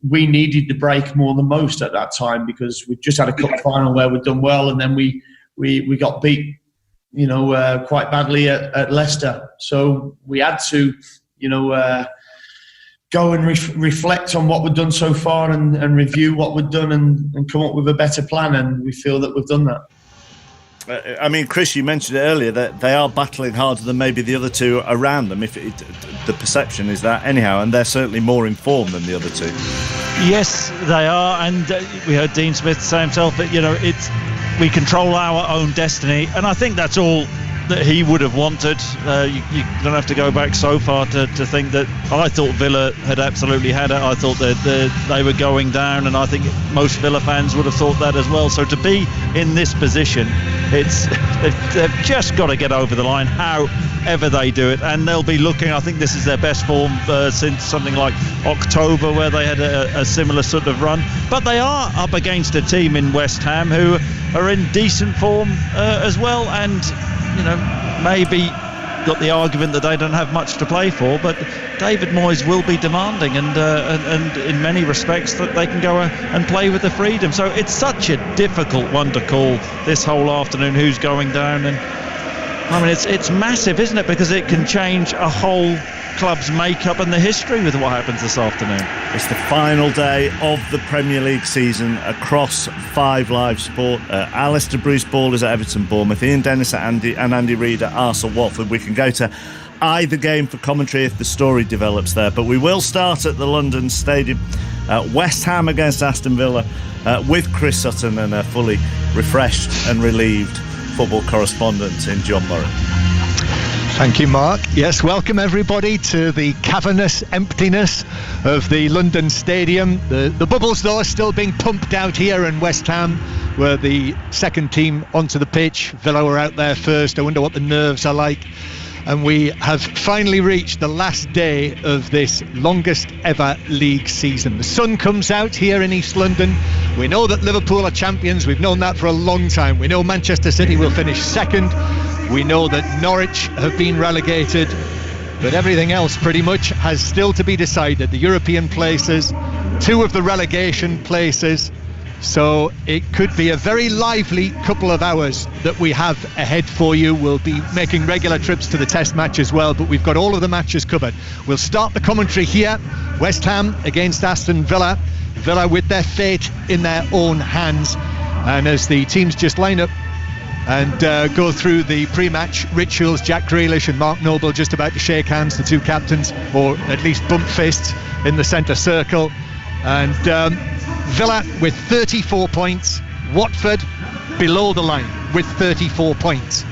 we needed the break more than most at that time, because we just had a cup final where we'd done well, and then we got beat, quite badly at Leicester. So we had to, go and reflect on what we've done so far and review what we've done and come up with a better plan, and we feel that we've done that. Chris, you mentioned it earlier that they are battling harder than maybe the other two around them. The perception is that anyhow, and they're certainly more informed than the other two. Yes, they are, and we heard Dean Smith say himself that we control our own destiny, and I think that's all that he would have wanted. You don't have to go back so far to think that. I thought Villa had absolutely had it. I thought that they were going down, and I think most Villa fans would have thought that as well. So to be in this position, they've just got to get over the line, however they do it, and they'll be looking. I think this is their best form since something like October, where they had a similar sort of run. But they are up against a team in West Ham who are in decent form as well, and maybe got the argument that they don't have much to play for, but David Moyes will be demanding, and in many respects that they can go and play with the freedom. So it's such a difficult one to call this whole afternoon, who's going down, and it's massive, isn't it? Because it can change a whole club's makeup and the history with what happens this afternoon. It's the final day of the Premier League season across 5 Live Sport. Alistair Bruce Ball is at Everton, Bournemouth. Ian Dennis and Andy Reid at Arsenal, Watford. We can go to either game for commentary if the story develops there, but we will start at the London Stadium. West Ham against Aston Villa with Chris Sutton and a fully refreshed and relieved football correspondent in John Murray. Thank you, Mark. Yes, welcome everybody to the cavernous emptiness of the London Stadium. The bubbles, though, are still being pumped out here, and West Ham were the second team onto the pitch. Villa were out there first. I wonder what the nerves are like. And we have finally reached the last day of this longest ever league season. The sun comes out here in East London. We know that Liverpool are champions. We've known that for a long time. We know Manchester City will finish second. We know that Norwich have been relegated, but everything else pretty much has still to be decided. The European places, 2 of the relegation places. So it could be a very lively couple of hours that we have ahead for you. We'll be making regular trips to the test match as well, but we've got all of the matches covered. We'll start the commentary here. West Ham against Aston Villa. Villa with their fate in their own hands. And as the teams just line up and go through the pre-match rituals, Jack Grealish and Mark Noble just about to shake hands, the 2 captains, or at least bump fists in the centre circle. And Villa with 34 points, Watford below the line with 34 points.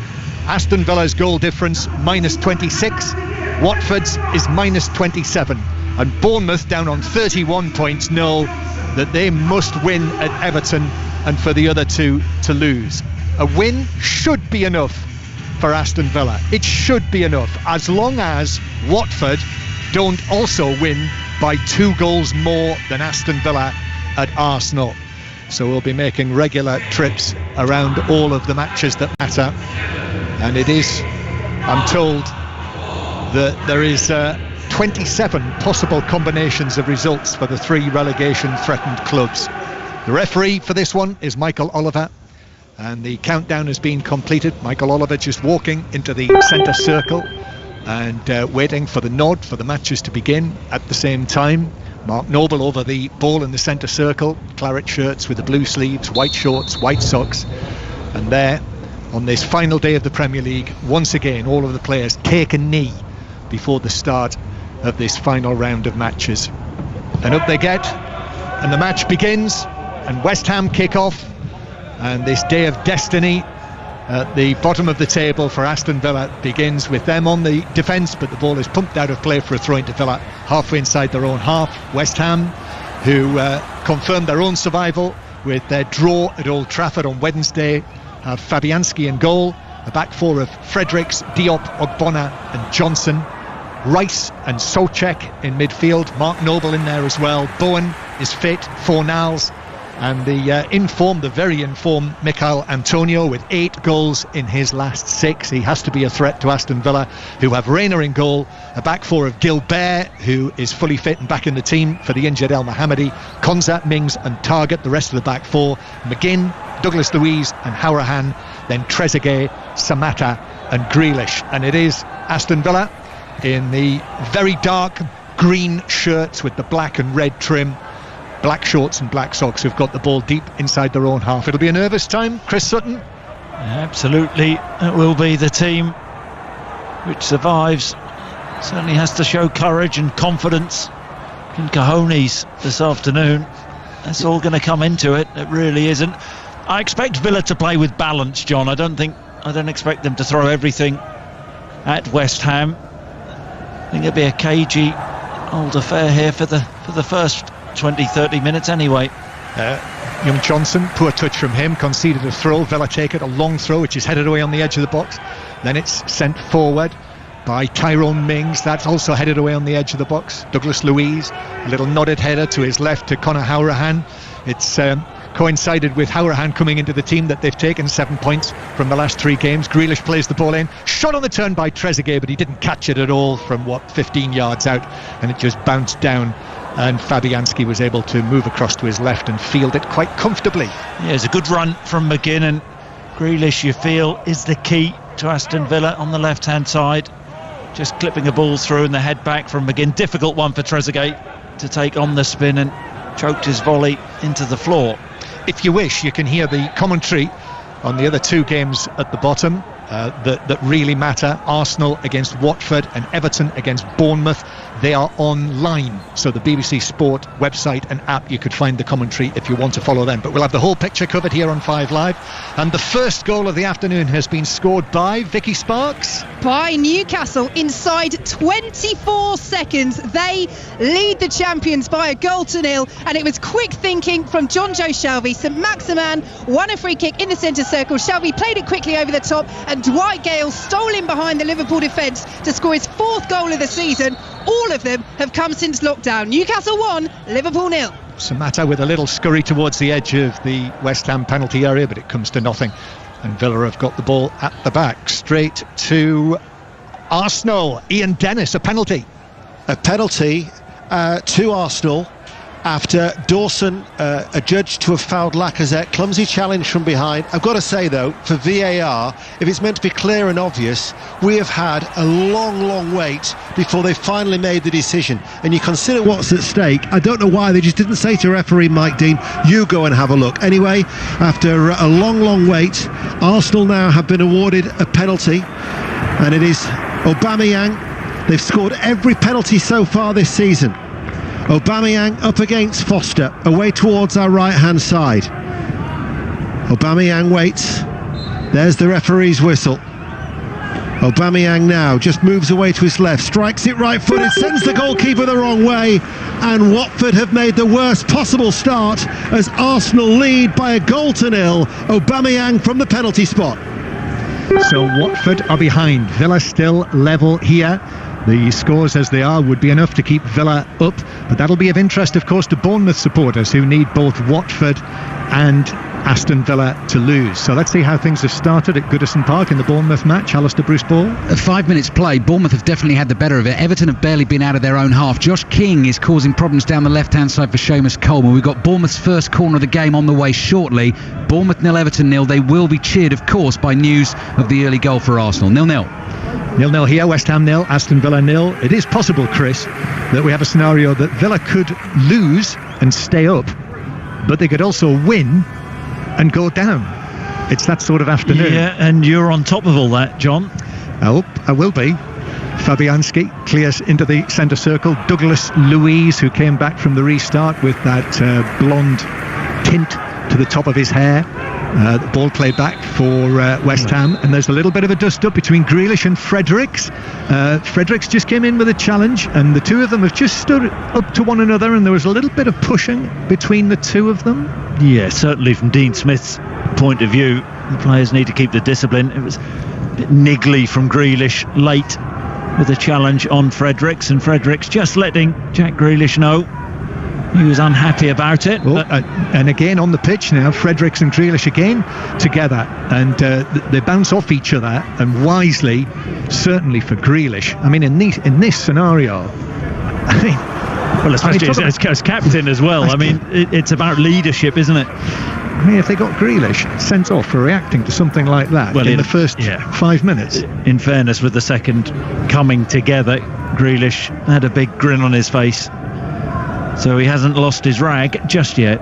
Aston Villa's goal difference minus 26, Watford's is minus 27, and Bournemouth, down on 31 points, know that they must win at Everton and for the other 2 to lose. A win should be enough for Aston Villa. It should be enough, as long as Watford don't also win by 2 goals more than Aston Villa at Arsenal. So we'll be making regular trips around all of the matches that matter. And it is, I'm told, that there is 27 possible combinations of results for the 3 relegation-threatened clubs. The referee for this one is Michael Oliver, and the countdown has been completed. Michael Oliver just walking into the centre circle and waiting for the nod for the matches to begin at the same time. Mark Noble over the ball in the centre circle, claret shirts with the blue sleeves, white shorts, white socks. And there, on this final day of the Premier League, once again all of the players take a knee before the start of this final round of matches. And up they get, and the match begins, and West Ham kick off, and this day of destiny at the bottom of the table for Aston Villa begins with them on the defence, but the ball is pumped out of play for a throw into Villa halfway inside their own half. West Ham, who confirmed their own survival with their draw at Old Trafford on Wednesday, have Fabianski in goal, a back 4 of Fredericks, Diop, Ogbonna and Johnson, Rice and Soucek in midfield, Mark Noble in there as well, Bowen is fit, Fornals And the very informed Michail Antonio with 8 goals in his last 6. He has to be a threat to Aston Villa, who have Reina in goal, a back four of Gilbert, who is fully fit and back in the team for the injured El Mohammadi, Konza, Mings and Target, the rest of the back four, McGinn, Douglas Luiz and Hourahan, then Trezeguet, Samatta and Grealish. And it is Aston Villa in the very dark green shirts with the black and red trim, black shorts and black socks, who've got the ball deep inside their own half. It'll be a nervous time, Chris Sutton. Absolutely, it will be. The team which survives certainly has to show courage and confidence and cojones this afternoon. That's all going to come into it. It really isn't. I expect Villa to play with balance, John. I don't expect them to throw everything at West Ham. I think it'll be a cagey old affair here for the first 20-30 minutes anyway. Young Johnson, poor touch from him, conceded a throw. Villa take it, a long throw which is headed away on the edge of the box. Then it's sent forward by Tyrone Mings. That's also headed away on the edge of the box. Douglas Luiz, a little nodded header to his left to Conor Hourahan. It's coincided with Hourahan coming into the team that they've taken 7 points from the last 3 games. Grealish plays the ball in, shot on the turn by Trezeguet, but he didn't catch it at all from 15 yards out, and it just bounced down, and Fabianski was able to move across to his left and field it quite comfortably. Yeah, it's a good run from McGinn, and Grealish, you feel, is the key to Aston Villa on the left hand side, just clipping a ball through and the head back from McGinn. Difficult one for Trezeguet to take on the spin, and choked his volley into the floor. If you wish, you can hear the commentary on the other 2 games at the bottom that really matter. Arsenal against Watford and Everton against Bournemouth. They are online, so the BBC Sport website and app, you could find the commentary if you want to follow them. But we'll have the whole picture covered here on 5 Live. And the first goal of the afternoon has been scored by Vicky Sparks. By Newcastle inside 24 seconds. They lead the champions by 1-0, and it was quick thinking from John Joe Shelby. St Maximin won a free kick in the centre circle. Shelby played it quickly over the top, and Dwight Gale stole in behind the Liverpool defence to score his 4th goal of the season. All of them have come since lockdown. Newcastle 1, Liverpool 0. Samatta with a little scurry towards the edge of the West Ham penalty area, but it comes to nothing, and Villa have got the ball at the back. Straight to Arsenal. Ian Dennis, a penalty to Arsenal after Dawson adjudged to have fouled Lacazette. Clumsy challenge from behind. I've got to say though, for VAR, if it's meant to be clear and obvious, we have had a long wait before they finally made the decision. And you consider what's at stake. I don't know why they just didn't say to referee Mike Dean, you go and have a look. Anyway, after a long wait, Arsenal now have been awarded a penalty, and it is Aubameyang. They've scored every penalty so far this season. Aubameyang up against Foster, away towards our right hand side. Aubameyang waits. There's the referee's whistle. Aubameyang now just moves away to his left, strikes it right footed, sends the goalkeeper the wrong way, and Watford have made the worst possible start as Arsenal lead by 1-0. Aubameyang from the penalty spot. So Watford are behind. Villa still level here. The scores as they are would be enough to keep Villa up, but that'll be of interest, of course, to Bournemouth supporters who need both Watford and Aston Villa to lose. So let's see how things have started at Goodison Park in the Bournemouth match. Alistair Bruce Ball. 5 minutes play, Bournemouth have definitely had the better of it. Everton have barely been out of their own half. Josh King is causing problems down the left hand side for Seamus Coleman. We've got Bournemouth's first corner of the game on the way shortly. Bournemouth 0, Everton 0. They will be cheered, of course, by news of the early goal for Arsenal. 0-0. 0-0 here, West Ham 0, Aston Villa 0. It is possible, Chris, that we have a scenario that Villa could lose and stay up, but they could also win and go down. It's that sort of afternoon. Yeah, and you're on top of all that, John. I will be. Fabianski clears into the centre circle. Douglas Luiz, who came back from the restart with that blonde tint to the top of his hair. The ball played back for West Ham, and there's a little bit of a dust-up between Grealish and Fredericks. Fredericks just came in with a challenge, and the two of them have just stood up to one another, and there was a little bit of pushing between the two of them. Yeah, certainly from Dean Smith's point of view, the players need to keep the discipline. It was a bit niggly from Grealish late with a challenge on Fredericks, and Fredericks just letting Jack Grealish know He was unhappy about it. And again on the pitch now, Fredericks and Grealish again together, and they bounce off each other, and wisely, certainly for Grealish. I mean, in this scenario, well, especially as captain as well. I mean, it's about leadership, isn't it? I mean, if they got Grealish sent off for reacting to something like that in the first 5 minutes. In fairness, with the second coming together, Grealish had a big grin on his face. So he hasn't lost his rag just yet.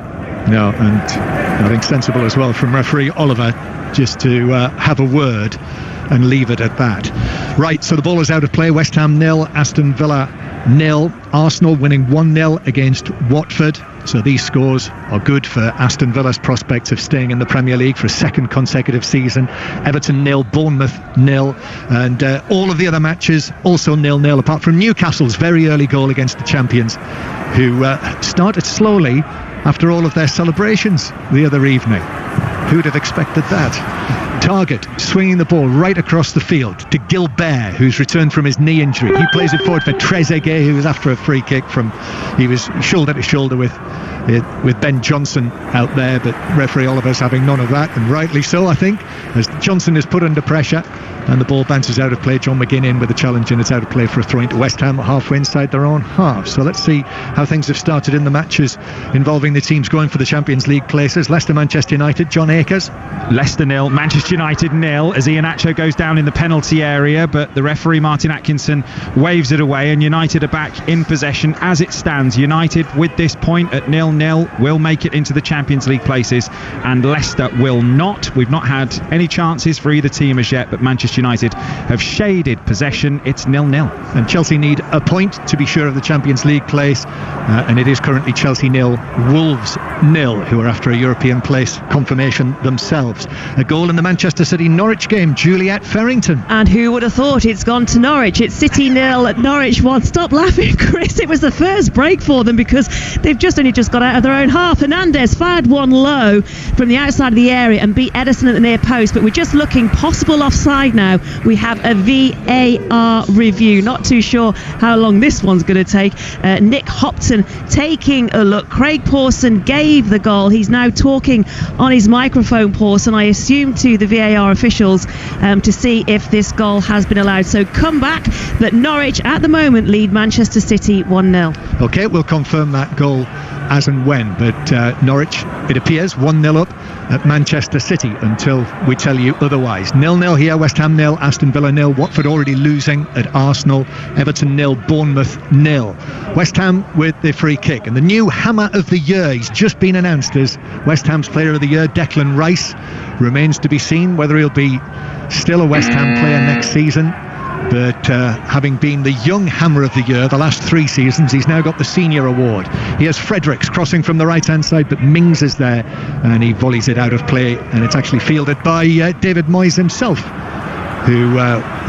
No, and I think sensible as well from referee Oliver just to have a word and leave it at that. Right, so the ball is out of play. West Ham 0, Aston Villa 0. Arsenal winning 1-0 against Watford. So these scores are good for Aston Villa's prospects of staying in the Premier League for a second consecutive season. Everton 0, Bournemouth 0, and all of the other matches also 0-0, apart from Newcastle's very early goal against the champions, who started slowly after all of their celebrations the other evening. Who'd have expected that? Target swinging the ball right across the field to Gilbert, who's returned from his knee injury. He plays it forward for Trezeguet, who was after a free kick he was shoulder to shoulder with Ben Johnson out there, but referee Oliver's having none of that, and rightly so, I think, as Johnson is put under pressure and the ball bounces out of play. John McGinn in with a challenge, and it's out of play for a throw into West Ham halfway inside their own half. So let's see how things have started in the matches involving the teams going for the Champions League places. Leicester, Manchester United, John Akers. Leicester 0, Manchester United 0, as Iheanacho goes down in the penalty area, but the referee Martin Atkinson waves it away, and United are back in possession as it stands. United with this point at 0-0 will make it into the Champions League places, and Leicester will not. We've not had any chances for either team as yet, but Manchester United have shaded possession. It's 0-0. And Chelsea need a point to be sure of the Champions League place, and it is currently Chelsea 0, Wolves 0, who are after a European place confirmation themselves. A goal in the Manchester City Norwich game, Juliet Farrington. And who would have thought it's gone to Norwich? It's City 0 at Norwich 1. Stop laughing, Chris. It was the first break for them because they've only just got out of their own half. Hernandez fired one low from the outside of the area and beat Edison at the near post, but we're just looking possible offside now. We have a VAR review. Not too sure how long this one's going to take. Nick Hopton taking a look. Craig Pawson gave the goal. He's now talking on his microphone, Pawson, I assume to the VAR officials to see if this goal has been allowed. So come back, but Norwich at the moment lead Manchester City 1-0. OK, we'll confirm that goal as and when, but Norwich, it appears, 1-0 up at Manchester City until we tell you otherwise. 0-0 here, West Ham 0, Aston Villa 0, Watford already losing at Arsenal, Everton 0, Bournemouth 0. West Ham with the free kick, and the new Hammer of the Year, he's just been announced as West Ham's Player of the Year, Declan Rice. Remains to be seen whether he'll be still a West Ham player next season. But having been the young Hammer of the Year the last 3 seasons, he's now got the senior award. Here's Fredericks crossing from the right hand side, but Mings is there and he volleys it out of play, and it's actually fielded by David Moyes himself, who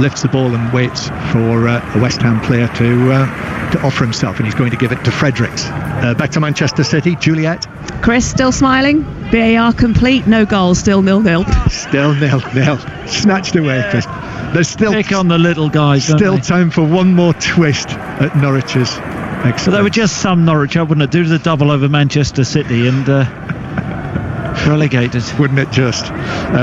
lifts the ball and waits for a West Ham player to offer himself, and he's going to give it to Fredericks. Back to Manchester City, Juliet. Chris still smiling. VAR complete, no goals, still 0-0. Still 0-0. Snatched away, Chris. There's still pick on the little guys. Still time for one more twist at Norwich's. But they were just some Norwich, wouldn't it? Do the double over Manchester City and relegated, wouldn't it just?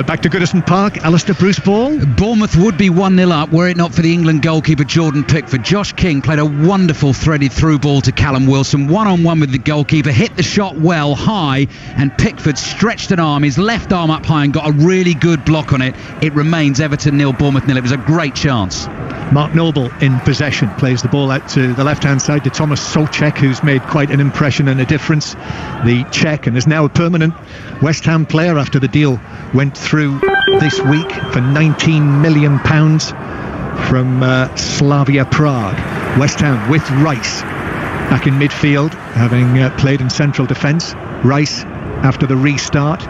Back to Goodison Park, Alistair Bruce Ball. Bournemouth would be 1-0 up were it not for the England goalkeeper Jordan Pickford. Josh King played a wonderful threaded through ball to Callum Wilson, one-on-one with the goalkeeper, hit the shot well high, and Pickford stretched an arm, his left arm up high, and got a really good block on it. It remains Everton 0, Bournemouth 0. It was a great chance. Mark Noble in possession, plays the ball out to the left-hand side to Thomas Souček, who's made quite an impression and a difference, the Czech, and is now a permanent West Ham player after the deal went through this week for £19 million from Slavia Prague. West Ham with Rice back in midfield, having played in central defence. Rice after the restart.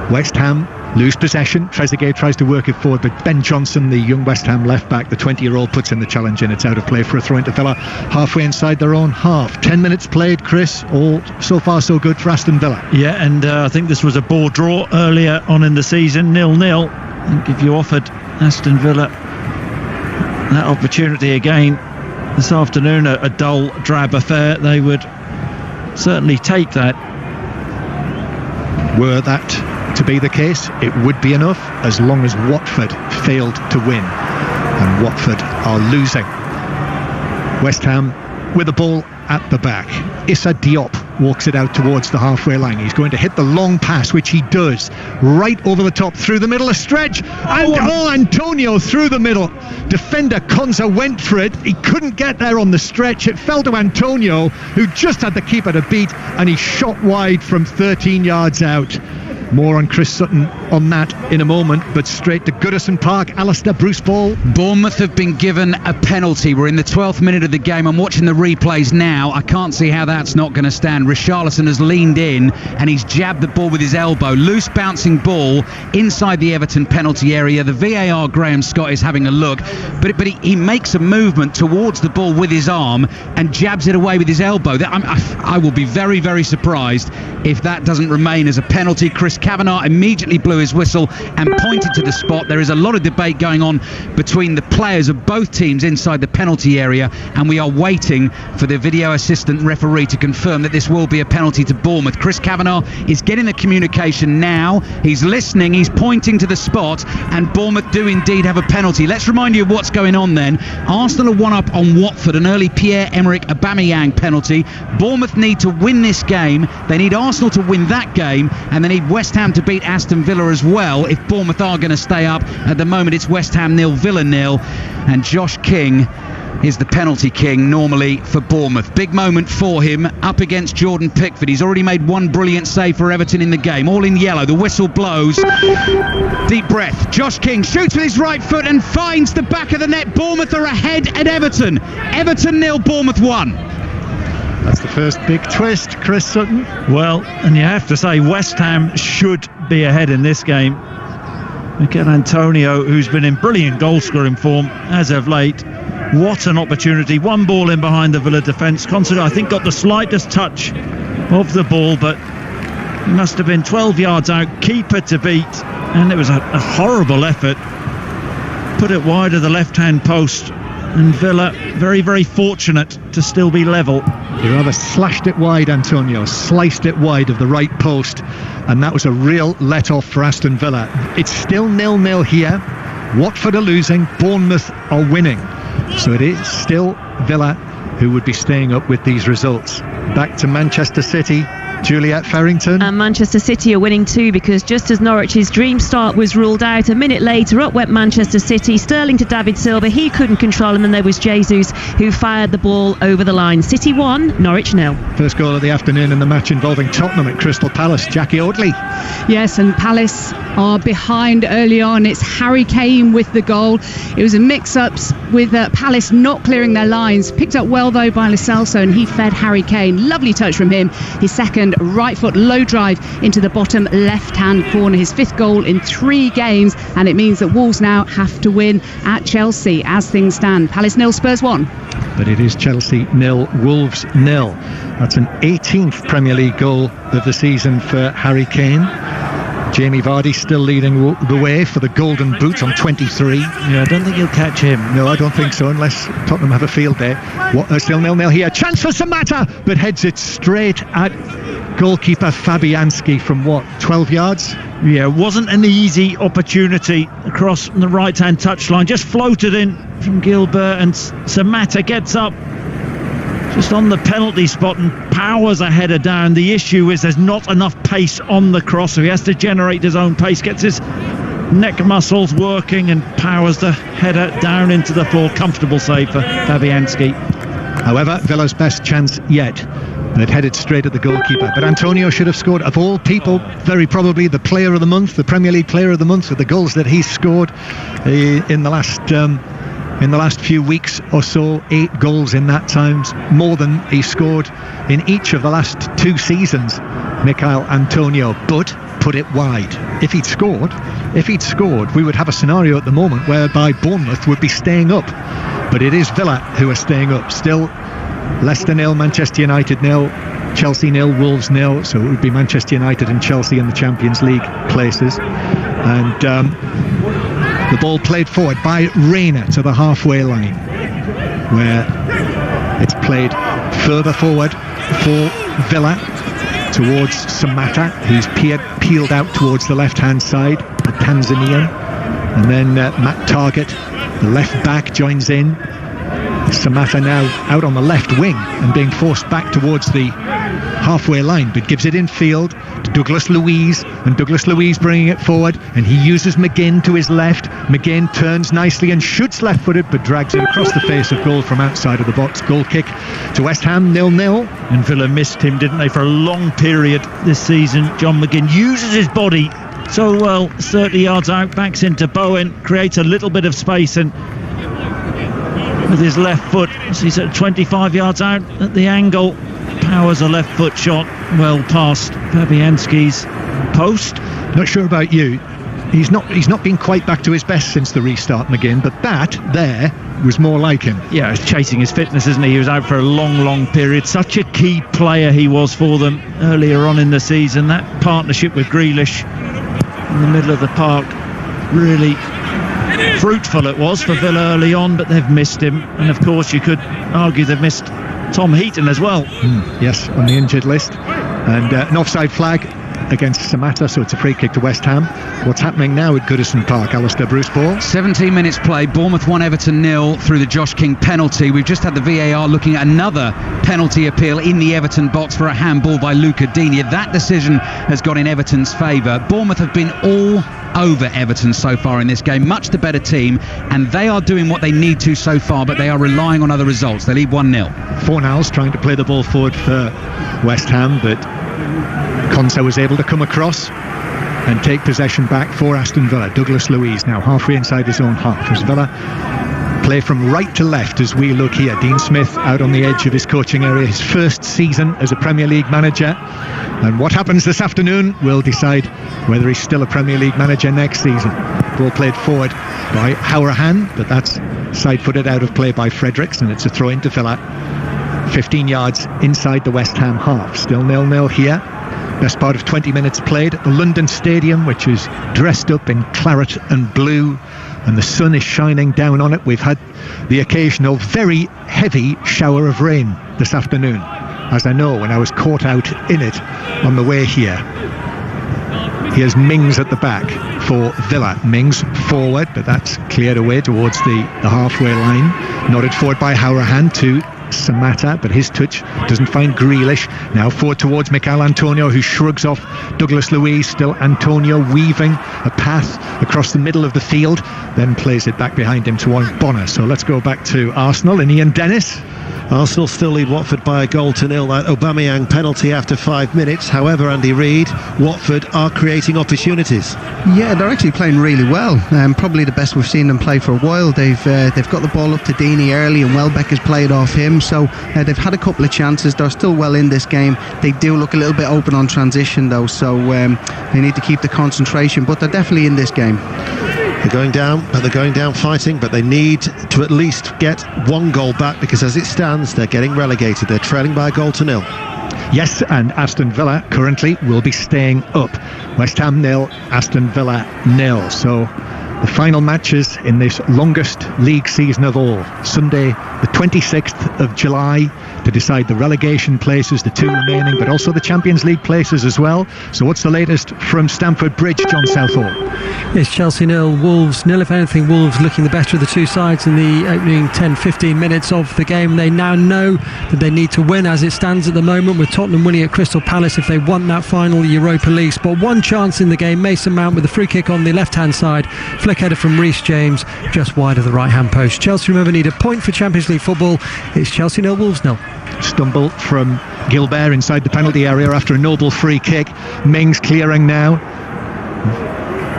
West Ham lose possession. Trezeguet tries to work it forward, but Ben Johnson, the young West Ham left back, the 20-year-old, puts in the challenge, and it's out of play for a throw into Villa halfway inside their own half. 10 minutes played, Chris. All so far so good for Aston Villa. Yeah, and I think this was a ball draw earlier on in the season, 0-0. I think if you offered Aston Villa that opportunity again this afternoon, a dull, drab affair, they would certainly take that. Were that to be the case, it would be enough, as long as Watford failed to win, and Watford are losing. West Ham with the ball at the back. Issa Diop walks it out towards the halfway line. He's going to hit the long pass, which he does, right over the top, through the middle, a stretch, and Antonio through the middle. Defender Konza went for it. He couldn't get there on the stretch. It fell to Antonio, who just had the keeper to beat, and he shot wide from 13 yards out. More on Chris Sutton on that in a moment, but straight to Goodison Park. Alistair, Bruce Ball. Bournemouth have been given a penalty. We're in the 12th minute of the game. I'm watching the replays now. I can't see how that's not going to stand. Richarlison has leaned in and he's jabbed the ball with his elbow. Loose bouncing ball inside the Everton penalty area. The VAR, Graham Scott, is having a look, but he makes a movement towards the ball with his arm and jabs it away with his elbow. I will be very, very surprised if that doesn't remain as a penalty. Chris Kavanagh immediately blew his whistle and pointed to the spot. There is a lot of debate going on between the players of both teams inside the penalty area, and we are waiting for the video assistant referee to confirm that this will be a penalty to Bournemouth. Chris Kavanagh is getting the communication now. He's listening, he's pointing to the spot, and Bournemouth do indeed have a penalty. Let's remind you of what's going on then. Arsenal are one up on Watford, an early Pierre-Emerick Aubameyang penalty. Bournemouth need to win this game. They need Arsenal to win that game, and they need West Ham to beat Aston Villa as well if Bournemouth are going to stay up. At the moment it's West Ham 0, Villa 0, and Josh King is the penalty king normally for Bournemouth. Big moment for him up against Jordan Pickford. He's already made one brilliant save for Everton in the game. All in yellow. The whistle blows. Deep breath. Josh King shoots with his right foot and finds the back of the net. Bournemouth are ahead at Everton. Everton 0, Bournemouth 1. That's the first big twist, Chris Sutton. Well, and you have to say West Ham should be ahead in this game. Mikel Antonio, who's been in brilliant goal-scoring form as of late. What an opportunity. One ball in behind the Villa defence. Consider, I think, got the slightest touch of the ball, but he must have been 12 yards out. Keeper to beat, and it was a horrible effort. Put it wide of the left-hand post, and Villa very, very fortunate to still be level. He rather slashed it wide, Antonio, sliced it wide of the right post, and that was a real let-off for Aston Villa. It's still 0-0 here. Watford are losing, Bournemouth are winning. So it is still Villa who would be staying up with these results. Back to Manchester City. Juliet Farrington. And Manchester City are winning too, because just as Norwich's dream start was ruled out, a minute later up went Manchester City. Sterling to David Silva, he couldn't control him, and there was Jesus who fired the ball over the line. City 1, Norwich 0. First goal of the afternoon in the match involving Tottenham at Crystal Palace. Jackie Oatley. Yes, and Palace are behind early on. It's Harry Kane with the goal. It was a mix-ups with Palace not clearing their lines. Picked up well though by Lo Celso, and he fed Harry Kane. Lovely touch from him. His second right foot low drive into the bottom left-hand corner. His 5th goal in 3 games, and it means that Wolves now have to win at Chelsea as things stand. Palace 0, Spurs 1. But it is Chelsea 0, Wolves 0. That's an 18th Premier League goal of the season for Harry Kane. Jamie Vardy still leading the way for the Golden Boot on 23. Yeah, I don't think he'll catch him. No, I don't think so, unless Tottenham have a field day. Still 0-0 here. Chance for Samatta, but heads it straight at goalkeeper Fabianski from 12 yards? Yeah, it wasn't an easy opportunity across the right-hand touchline. Just floated in from Gilbert, and Samatta gets up just on the penalty spot and powers a header down. The issue is there's not enough pace on the cross, so he has to generate his own pace, gets his neck muscles working and powers the header down into the floor. Comfortable save for Fabianski. However, Villa's best chance yet. They'd headed straight at the goalkeeper, but Antonio should have scored. Of all people, very probably the player of the month, the Premier League player of the month, with the goals that he's scored in the last few weeks or so. 8 goals in that time, more than he scored in each of the last 2 seasons, Mikel Antonio, but put it wide. If he'd scored, we would have a scenario at the moment whereby Bournemouth would be staying up, but it is Villa who are staying up. Still Leicester 0, Manchester United 0, Chelsea 0, Wolves 0, so it would be Manchester United and Chelsea in the Champions League places. And the ball played forward by Reina to the halfway line, where it's played further forward for Villa towards Samatta, who's peeled out towards the left-hand side, the Tanzanian. And then Matt Targett, the left back, joins in. Samatta now out on the left wing and being forced back towards the halfway line, but gives it in field to Douglas Luiz, and Douglas Luiz bringing it forward, and he uses McGinn to his left. McGinn turns nicely and shoots left-footed, but drags it across the face of goal from outside of the box. Goal kick to West Ham, 0-0. And Villa missed him, didn't they, for a long period this season. John McGinn uses his body so well, 30 yards out, backs into Bowen, creates a little bit of space, and with his left foot, as he's at 25 yards out at the angle, powers a left foot shot well past Fabianski's post. Not sure about you, he's not been quite back to his best since the restart, McGinn, but that there was more like him. Yeah, he's chasing his fitness, isn't he? He was out for a long period. Such a key player he was for them earlier on in the season. That partnership with Grealish in the middle of the park, really fruitful it was for Villa early on, but they've missed him. And of course you could argue they've missed Tom Heaton as well. Yes, on the injured list. And an offside flag against Samatta, so it's a free kick to West Ham. What's happening now at Goodison Park, Alistair Bruce Ball? 17 minutes play, Bournemouth 1, Everton 0 through the Josh King penalty. We've just had the VAR looking at another penalty appeal in the Everton box for a handball by Luca Digne. That decision has gone in Everton's favour. Bournemouth have been all over Everton so far in this game, much the better team, and they are doing what they need to so far, but they are relying on other results. They lead 1-0. Fornals trying to play the ball forward for West Ham, but Conte was able to come across and take possession back for Aston Villa. Douglas Luiz now halfway inside his own half as Villa play from right to left as we look here. Dean Smith out on the edge of his coaching area, his first season as a Premier League manager, and what happens this afternoon will decide whether he's still a Premier League manager next season. Ball played forward by Hourahan, but that's side-footed out of play by Fredericks, and it's a throw into Villa 15 yards inside the West Ham half. Still 0-0 here. Best part of 20 minutes played at the London Stadium, which is dressed up in claret and blue, and the sun is shining down on it. We've had the occasional very heavy shower of rain this afternoon, as I know when I was caught out in it on the way here. Here's Mings at the back for Villa. Mings forward, but that's cleared away towards the halfway line. Nodded forward by Hourahan to Samatta, but his touch doesn't find Grealish. Now forward towards Mikel Antonio, who shrugs off Douglas Luiz. Still Antonio weaving a path across the middle of the field, then plays it back behind him towards Bonner. So let's go back to Arsenal and Ian Dennis. Arsenal still lead Watford by a goal to nil. That Aubameyang penalty after 5 minutes. However, Andy Reid, Watford are creating opportunities. Yeah, they're actually playing really well. Probably the best we've seen them play for a while. They've got the ball up to Deeney early, and Welbeck has played off him. So they've had a couple of chances. They're still well in this game. They do look a little bit open on transition though, so they need to keep the concentration. But they're definitely in this game. They're going down fighting, but they need to at least get one goal back, because as it stands, they're getting relegated. They're trailing by a goal to nil. Yes, and Aston Villa currently will be staying up. West Ham 0, Aston Villa 0. So the final matches in this longest league season of all. Sunday, the 26th of July, to decide the relegation places, the two remaining, but also the Champions League places as well. So what's the latest from Stamford Bridge, John Southall? It's Chelsea 0, Wolves 0. If anything, Wolves looking the better of the two sides in the opening 10-15 minutes of the game. They now know that they need to win as it stands at the moment, with Tottenham winning at Crystal Palace if they want that final Europa League spot. One chance in the game, Mason Mount with a free kick on the left-hand side, flick header from Reece James just wide of the right-hand post. Chelsea, remember, need a point for Champions League football. It's Chelsea 0, Wolves 0. Stumble from Gilbert inside the penalty area after a noble free kick. Mings clearing now.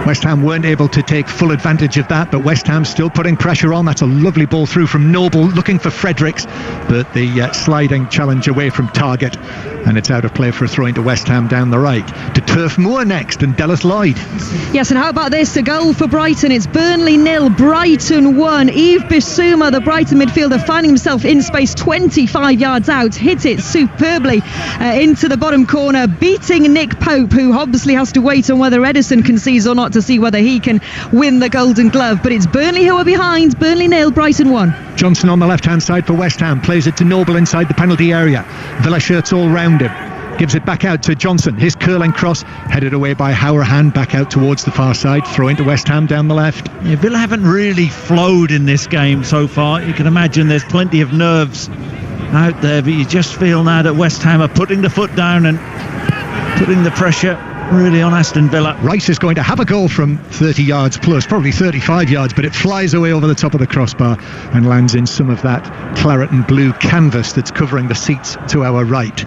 West Ham weren't able to take full advantage of that, but West Ham still putting pressure on. That's a lovely ball through from Noble, looking for Fredericks, but the sliding challenge away from Targett, and it's out of play for a throw into West Ham down the right. To Turf Moor next, and Dallas Lloyd. Yes, and how about this? A goal for Brighton. It's Burnley 0, Brighton 1. Yves Bissouma, the Brighton midfielder, finding himself in space 25 yards out, hit it superbly into the bottom corner, beating Nick Pope, who obviously has to wait on whether Edison concedes or not to see whether he can win the Golden Glove. But it's Burnley who are behind. Burnley 0, Brighton 1. Johnson on the left-hand side for West Ham, plays it to Noble inside the penalty area. Villa shirts all round him, gives it back out to Johnson. His curling cross headed away by Hourahan, back out towards the far side, throw into West Ham down the left. Yeah, Villa haven't really flowed in this game so far. You can imagine there's plenty of nerves out there, but you just feel now that West Ham are putting the foot down and putting the pressure really on Aston Villa. Rice is going to have a goal from 30 yards plus, probably 35 yards, but it flies away over the top of the crossbar and lands in some of that claret and blue canvas that's covering the seats to our right.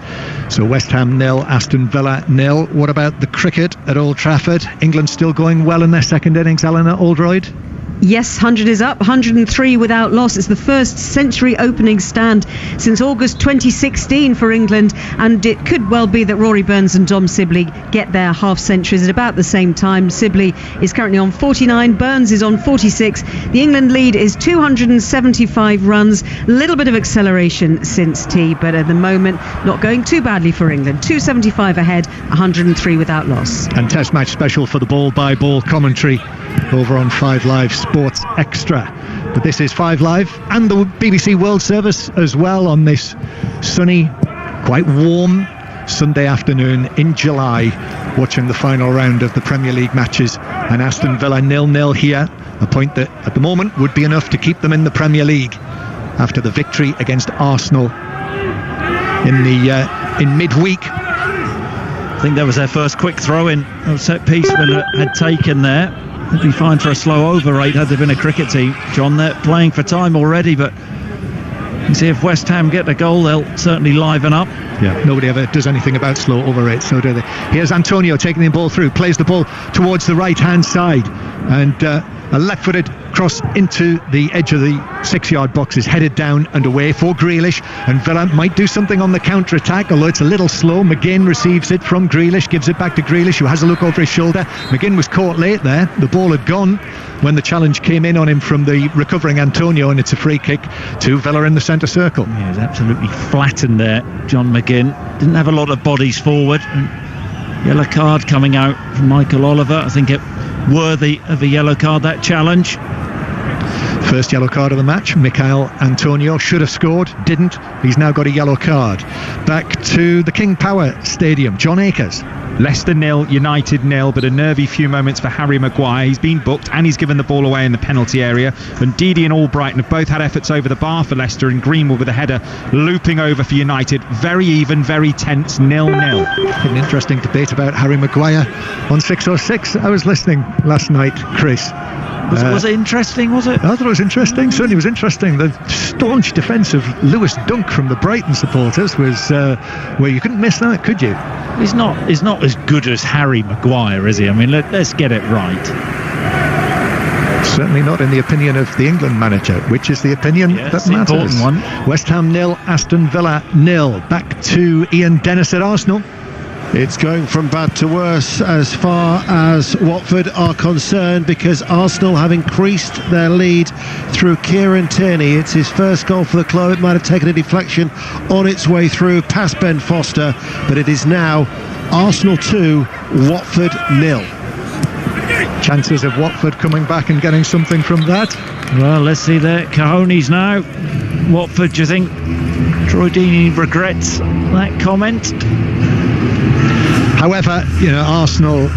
So West Ham 0, Aston Villa 0. What about the cricket at Old Trafford? England still going well in their second innings, Eleanor Oldroyd? Yes, 100 is up, 103 without loss. It's the first century opening stand since August 2016 for England, and it could well be that Rory Burns and Dom Sibley get their half centuries at about the same time. Sibley is currently on 49, Burns is on 46. The England lead is 275 runs, a little bit of acceleration since tea, but at the moment not going too badly for England. 275 ahead, 103 without loss. And Test match special for the ball-by-ball commentary over on 5 Live Sports Extra. But this is 5 Live and the BBC World Service as well on this sunny, quite warm Sunday afternoon in July, watching the final round of the Premier League matches, and Aston Villa 0-0 here, a point that at the moment would be enough to keep them in the Premier League after the victory against Arsenal in midweek. I think that was their first quick throw-in. Set piece Villa had taken there. It'd be fine for a slow over rate had there been a cricket team. John, they're playing for time already, but you see if West Ham get a goal, they'll certainly liven up. Yeah, nobody ever does anything about slow over rates, so do they? Here's Antonio taking the ball through, plays the ball towards the right-hand side, and a left-footed cross into the edge of the 6-yard box is headed down and away for Grealish, and Villa might do something on the counter-attack, although it's a little slow. McGinn receives it from Grealish, gives it back to Grealish, who has a look over his shoulder. McGinn was caught late there. The ball had gone when the challenge came in on him from the recovering Antonio, and it's a free kick to Villa in the centre circle. Yeah, he was absolutely flattened there, John McGinn. Didn't have a lot of bodies forward. Yellow card coming out from Michael Oliver. I think it worthy of a yellow card, that challenge. First yellow card of the match. Mikhail Antonio should have scored, didn't. He's now got a yellow card. Back to the King Power Stadium. John Akers. Leicester 0, United 0, but a nervy few moments for Harry Maguire. He's been booked and he's given the ball away in the penalty area. And Ndidi and Albrighton have both had efforts over the bar for Leicester, and Greenwood with a header looping over for United. Very even, very tense, 0-0. An interesting debate about Harry Maguire on 606. I was listening last night, Chris. Was it interesting, was it? I thought it was interesting. Certainly was interesting. The staunch defence of Lewis Dunk from the Brighton supporters was where you couldn't miss that, could you? He's not as good as Harry Maguire, is he? I mean, let's get it right. Certainly not in the opinion of the England manager, which is the opinion that matters. Important one. West Ham 0, Aston Villa 0. Back to Ian Dennis at Arsenal. It's going from bad to worse as far as Watford are concerned, because Arsenal have increased their lead through Kieran Tierney. It's his first goal for the club. It might have taken a deflection on its way through past Ben Foster, but it is now Arsenal 2, Watford 0. Chances of Watford coming back and getting something from that? Well, let's see their cojones now. Watford, do you think Troy Deeney regrets that comment? However, Arsenal,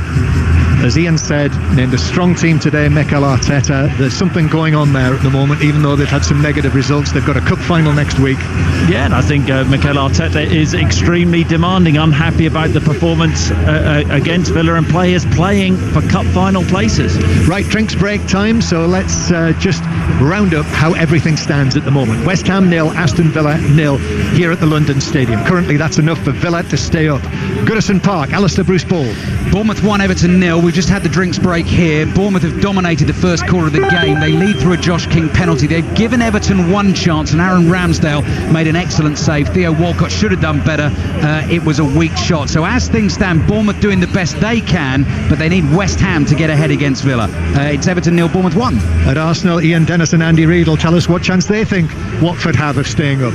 as Ian said, named a strong team today, Mikel Arteta. There's something going on there at the moment, even though they've had some negative results. They've got a cup final next week. Yeah, and I think Mikel Arteta is extremely demanding. I'm happy about the performance against Villa, and players playing for cup final places. Right, drinks break time, so let's just round up how everything stands at the moment. West Ham 0, Aston Villa 0 here at the London Stadium. Currently that's enough for Villa to stay up. Goodison Park, Alistair Bruce Ball. Bournemouth 1, Everton 0. We've just had the drinks break here. Bournemouth have dominated the first quarter of the game. They lead through a Josh King penalty. They've given Everton one chance, and Aaron Ramsdale made an excellent save. Theo Walcott should have done better. It was a weak shot. So as things stand, Bournemouth doing the best they can, but they need West Ham to get ahead against Villa. It's Everton 0, Bournemouth 1. At Arsenal, Ian Dennis and Andy Reid will tell us what chance they think Watford have of staying up.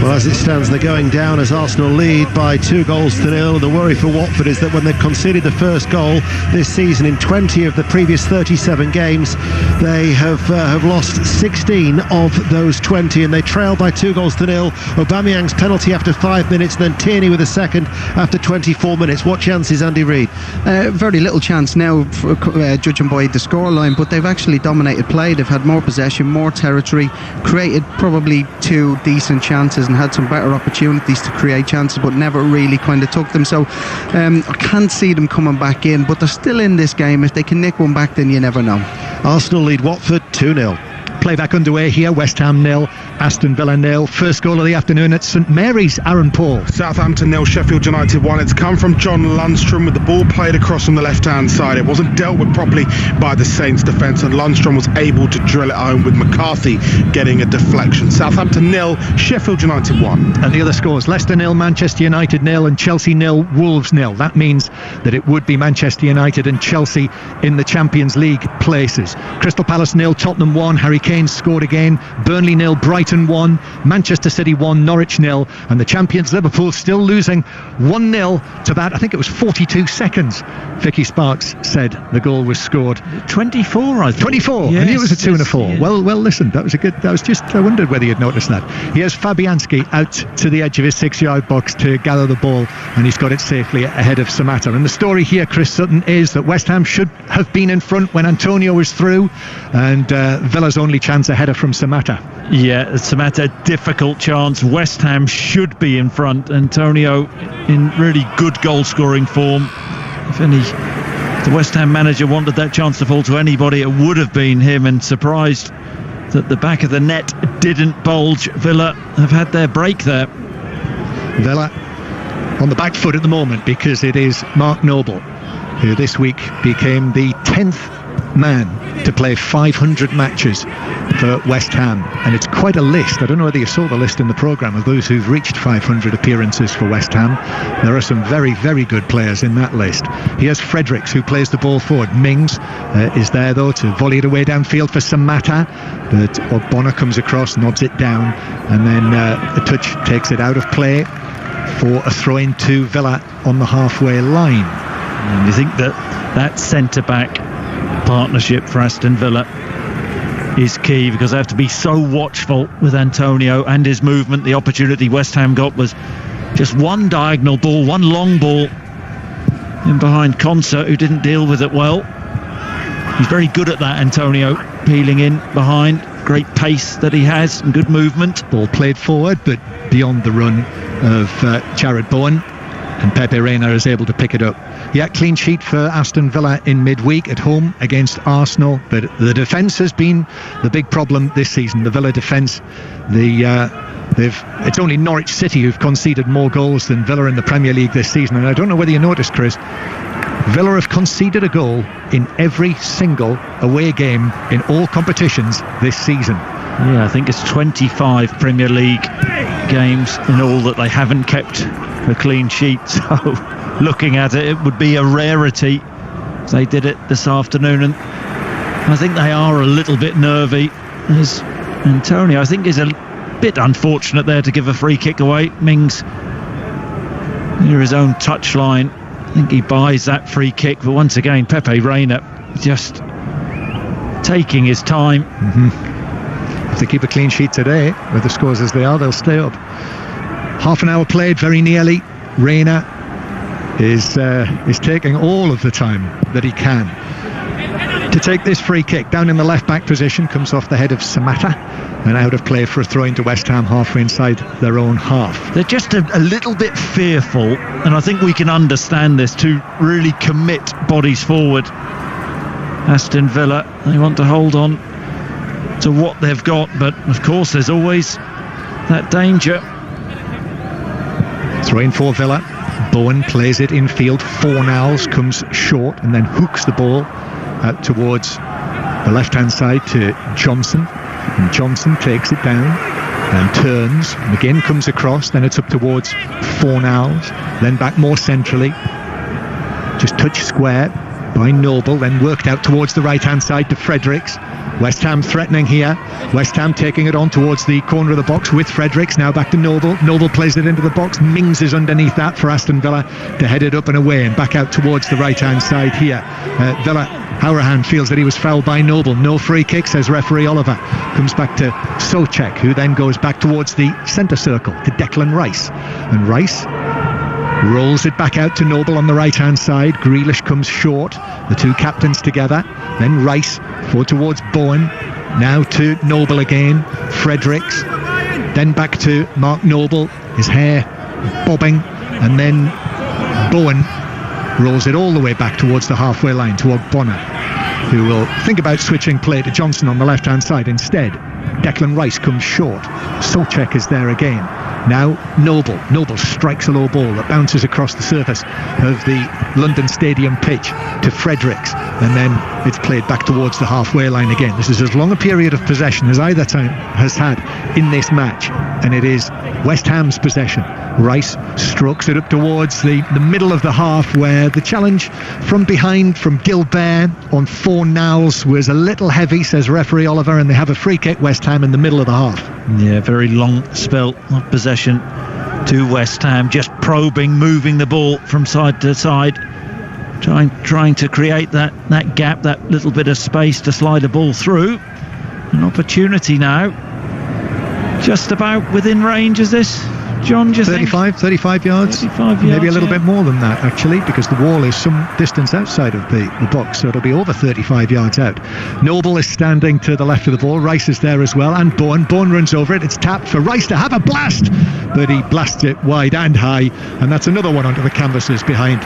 Well, as it stands, they're going down as Arsenal lead by 2-0. The worry for Watford is that when they've conceded the first goal this season in 20 of the previous 37 games, they have lost 16 of those 20, and they trail by 2-0. Aubameyang's penalty after 5 minutes, then Tierney with a second after 24 minutes. What chances, Andy Reid? Very little chance now, judging by the scoreline, but they've actually dominated play. They've had more possession, more territory, created probably 2 decent chances and had some better opportunities to create chances, but never really kind of took them. So I can't see them coming back in, but they're still in this game. If they can nick one back, then you never know. Arsenal lead Watford 2-0. Playback underway here. West Ham 0, Aston Villa 0. First goal of the afternoon at St Mary's. Aaron Paul. Southampton 0, Sheffield United 1. It's come from John Lundstrom with the ball played across from the left-hand side. It wasn't dealt with properly by the Saints defence, and Lundstrom was able to drill it home with McCarthy getting a deflection. Southampton 0, Sheffield United 1. And the other scores: Leicester 0, Manchester United 0, and Chelsea 0, Wolves 0. That means that it would be Manchester United and Chelsea in the Champions League places. Crystal Palace 0, Tottenham 1. Harry Kane scored again. Burnley 0, Brighton 1. Manchester City 1, Norwich 0. And the champions Liverpool still losing 1-0 to that. I think it was 42 seconds. Vicky Sparks said the goal was scored. 24, I think. 24. Yes, I knew it was a 2 and a 4. Yes. Well, listen, that was a good. I wondered whether you'd noticed that. Here's Fabianski out to the edge of his 6-yard box to gather the ball, and he's got it safely ahead of Samatta. And the story here, Chris Sutton, is that West Ham should have been in front when Antonio was through, and Villa's only chance a header from Samatta. Yeah, Samatta, difficult chance. West Ham should be in front. Antonio in really good goal scoring form. If the West Ham manager wanted that chance to fall to anybody, it would have been him, and surprised that the back of the net didn't bulge. Villa have had their break there. Villa on the back foot at the moment, because it is Mark Noble who this week became the 10th man to play 500 matches for West Ham, and it's quite a list. I don't know whether you saw the list in the programme of those who've reached 500 appearances for West Ham. There are some very, very good players in that list. Here's Fredericks, who plays the ball forward. Mings is there though to volley it away downfield for Samatta, but Ogbonna comes across, nods it down, and then a touch takes it out of play for a throw-in to Villa on the halfway line. And you think that centre-back partnership for Aston Villa is key, because they have to be so watchful with Antonio and his movement. The opportunity West Ham got was just one diagonal ball, one long ball in behind Konsa, who didn't deal with it well. He's very good at that, Antonio, peeling in behind. Great pace that he has and good movement. Ball played forward, but beyond the run of Jared Bowen, and Pepe Reina is able to pick it up. Yeah, clean sheet for Aston Villa in midweek at home against Arsenal, but the defence has been the big problem this season. The Villa defence, it's only Norwich City who've conceded more goals than Villa in the Premier League this season. And I don't know whether you noticed, Chris, Villa have conceded a goal in every single away game in all competitions this season. Yeah, I think it's 25 Premier League games in all that they haven't kept a clean sheet. So looking at it, it would be a rarity. They did it this afternoon, and I think they are a little bit nervy. As Antonio, I think, is a bit unfortunate there to give a free kick away. Mings near his own touchline. I think he buys that free kick, but once again Pepe Reina just taking his time. If they keep a clean sheet today with the scores as they are, they'll stay up. Half an hour played, very nearly. Reina is taking all of the time that he can to take this free kick. Down in the left back position, comes off the head of Samatta, and out of play for a throw into West Ham halfway inside their own half. They're just a little bit fearful, and I think we can understand this, to really commit bodies forward. Aston Villa, they want to hold on to what they've got, but of course there's always that danger. Throw in for Villa. Bowen plays it infield. Fornals comes short and then hooks the ball out towards the left-hand side to Johnson. And Johnson takes it down and turns. McGinn comes across. Then it's up towards Fornals. Then back more centrally. Just touched square by Noble. Then worked out towards the right-hand side to Fredericks. West Ham threatening here. West Ham taking it on towards the corner of the box with Fredericks. Now back to Noble. Noble plays it into the box. Mings is underneath that for Aston Villa to head it up and away and back out towards the right-hand side here. Villa, Hourahan feels that he was fouled by Noble. No free kick, says referee Oliver. Comes back to Soucek, who then goes back towards the centre circle to Declan Rice. And Rice rolls it back out to Noble on the right-hand side. Grealish comes short. The two captains together. Then Rice forward towards Bowen. Now to Noble again. Fredericks. Then back to Mark Noble. His hair bobbing. And then Bowen rolls it all the way back towards the halfway line to Ogbonna, who will think about switching play to Johnson on the left-hand side instead. Declan Rice comes short. Soucek is there again. Now Noble strikes a low ball that bounces across the surface of the London Stadium pitch to Fredericks, and then it's played back towards the halfway line again. This is as long a period of possession as either team has had in this match, and it is West Ham's possession. Rice strokes it up towards the middle of the half, where the challenge from behind from Gilbert on Fornals was a little heavy, says referee Oliver, and they have a free kick, West Ham, in the middle of the half. Yeah, very long spell of possession to West Ham, just probing, moving the ball from side to side, trying to create that gap, that little bit of space to slide a ball through. An opportunity now, just about within range. Is this, John, 35 yards, maybe a little bit more than that actually, because the wall is some distance outside of the box, so it'll be over 35 yards out. Noble is standing to the left of the ball. Rice is there as well, and Bowen runs over it. It's tapped for Rice to have a blast, but he blasts it wide and high, and that's another one onto the canvases behind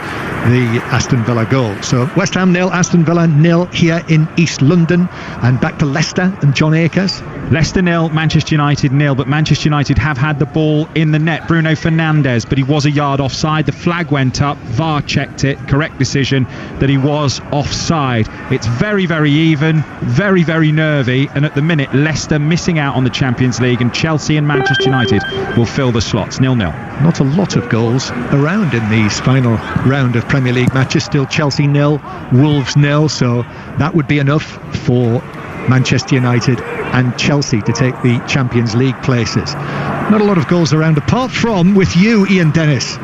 the Aston Villa goal. So West Ham 0, Aston Villa 0 here in East London. And back to Leicester and John Akers. Leicester 0, Manchester United 0, but Manchester United have had the ball in the net. Bruno Fernandes, but he was a yard offside. The flag went up, VAR checked it, correct decision that he was offside. It's very, very even, very, very nervy, and at the minute Leicester missing out on the Champions League, and Chelsea and Manchester United will fill the slots. 0-0. Not a lot of goals around in these final round of Premier League matches. Still Chelsea 0, Wolves 0, so that would be enough for Manchester United and Chelsea to take the Champions League places. Not a lot of goals around, apart from with you, Ian Dennis.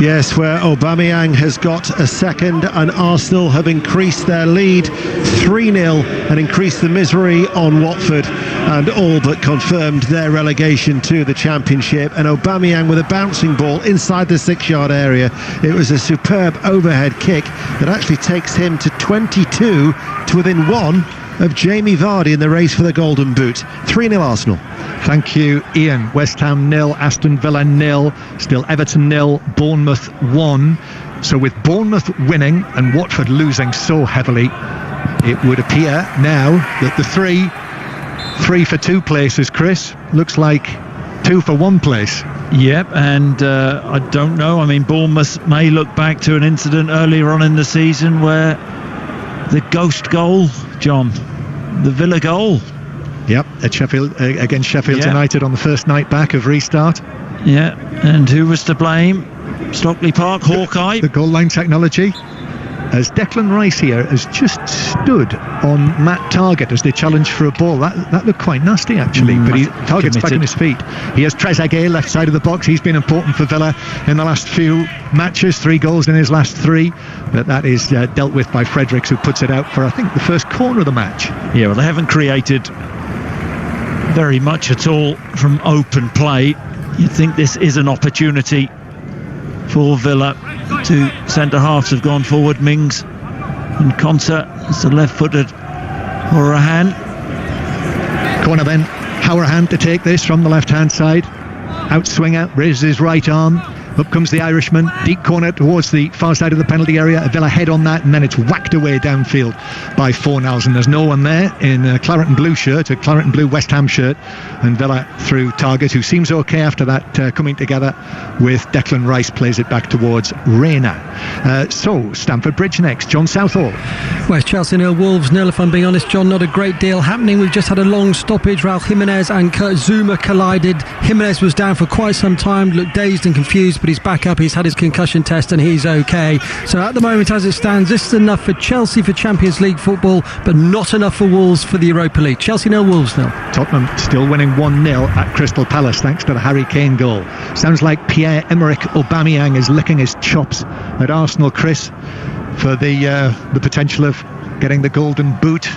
Yes, where Aubameyang has got a second, and Arsenal have increased their lead 3-0 and increased the misery on Watford, and all but confirmed their relegation to the Championship. And Aubameyang with a bouncing ball inside the 6-yard area. It was a superb overhead kick that actually takes him to 22, to within 1 of Jamie Vardy in the race for the Golden Boot. 3-0 Arsenal. Thank you, Ian. West Ham 0, Aston Villa 0, still Everton 0, Bournemouth 1. So with Bournemouth winning and Watford losing so heavily, it would appear now that the three for 2 places, Chris, looks like 2 for 1 place. Yep, and I don't know. I mean, Bournemouth may look back to an incident earlier on in the season where the ghost goal, John, the Villa goal. Yep, at Sheffield, against Sheffield United on the first night back of restart. Yeah, and who was to blame? Stockley Park, Hawkeye. The goal line technology. As Declan Rice here has just stood on Matt Targett as they challenge for a ball. That looked quite nasty actually, but Targett's back on his feet. He has Trezeguet left side of the box. He's been important for Villa in the last few matches, 3 goals in his last 3, but that is dealt with by Fredericks, who puts it out for, I think, the first corner of the match. Yeah, well, they haven't created very much at all from open play. You'd think this is an opportunity for Villa. 2 centre-halves have gone forward, Mings and Konsa. It's the left-footed Hourahan. Corner then, Hourahan to take this from the left-hand side. Outswinger, raises his right arm. Up comes the Irishman, deep corner towards the far side of the penalty area. A Villa head on that, and then it's whacked away downfield by Fornals, and there's no one there in a claret and blue shirt, a claret and blue West Ham shirt, and Villa through Targett, who seems okay after that coming together with Declan Rice, plays it back towards Reina. So Stamford Bridge next, John Southall. West Chelsea 0, Wolves 0. If I'm being honest, John, not a great deal happening. We've just had a long stoppage. Raul Jimenez and Kurt Zouma collided. Jimenez was down for quite some time, looked dazed and confused, but he's back up. He's had his concussion test and he's okay. So at the moment, as it stands, this is enough for Chelsea for Champions League football, but not enough for Wolves for the Europa League. Chelsea 0, Wolves 0. Tottenham still winning 1-0 at Crystal Palace thanks to the Harry Kane goal. Sounds like Pierre-Emerick Aubameyang is licking his chops at Arsenal, Chris, for the potential of getting the golden boot.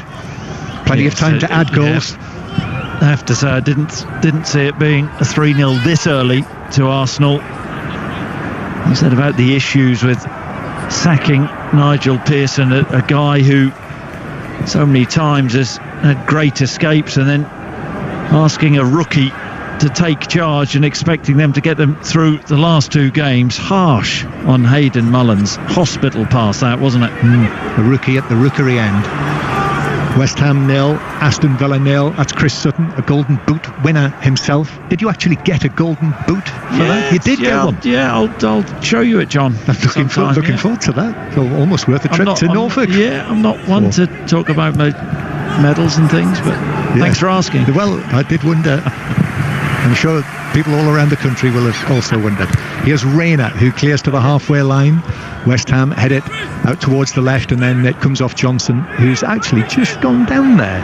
Plenty of time to add goals. I have to say I didn't see it being a 3-0 this early to Arsenal. You said about the issues with sacking Nigel Pearson, a guy who so many times has had great escapes, and then asking a rookie to take charge and expecting them to get them through the last 2 games. Harsh on Hayden Mullins. Hospital pass that, wasn't it? The rookie at the rookery end. West Ham 0, Aston Villa 0. That's Chris Sutton, a golden boot winner himself. Did you actually get a golden boot for that? You did get one. Yeah, I'll show you it, John. I'm looking forward to that. So almost worth a trip to Norfolk. I'm not one to talk about medals and things, but thanks for asking. Well, I did wonder. I'm sure people all around the country will have also wondered. Here's Reina, who clears to the halfway line. West Ham head it out towards the left, and then it comes off Johnson, who's actually just gone down there.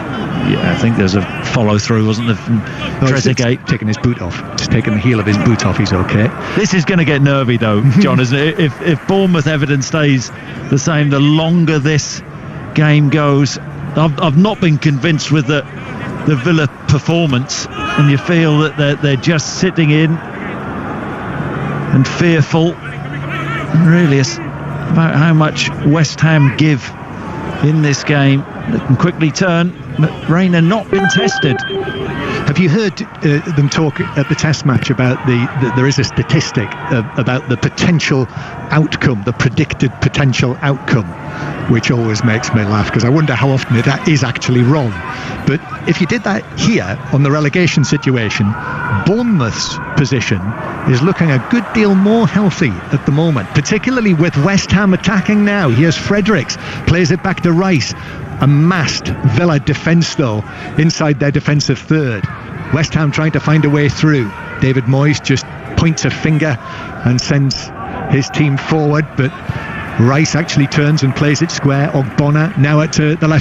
Yeah, I think there's a follow through, wasn't there, from Trezeguet? Taking his boot off. Just taking the heel of his boot off, he's okay. This is going to get nervy though, John, isn't it? If Bournemouth Everton stays the same, the longer this game goes. I've not been convinced with the Villa performance, and you feel that they're just sitting in and fearful. And really, it's about how much West Ham give in this game. They can quickly turn, but Reina not been tested. Have you heard them talk at the test match about there is a statistic about the potential outcome, the predicted potential outcome, which always makes me laugh, because I wonder how often that is actually wrong. But if you did that here on the relegation situation, Bournemouth's position is looking a good deal more healthy at the moment, particularly with West Ham attacking now. Here's Fredericks, plays it back to Rice. A massed Villa defence though inside their defensive third. West Ham trying to find a way through. David Moyes just points a finger and sends his team forward, but Rice actually turns and plays it square. Ogbonna now at the left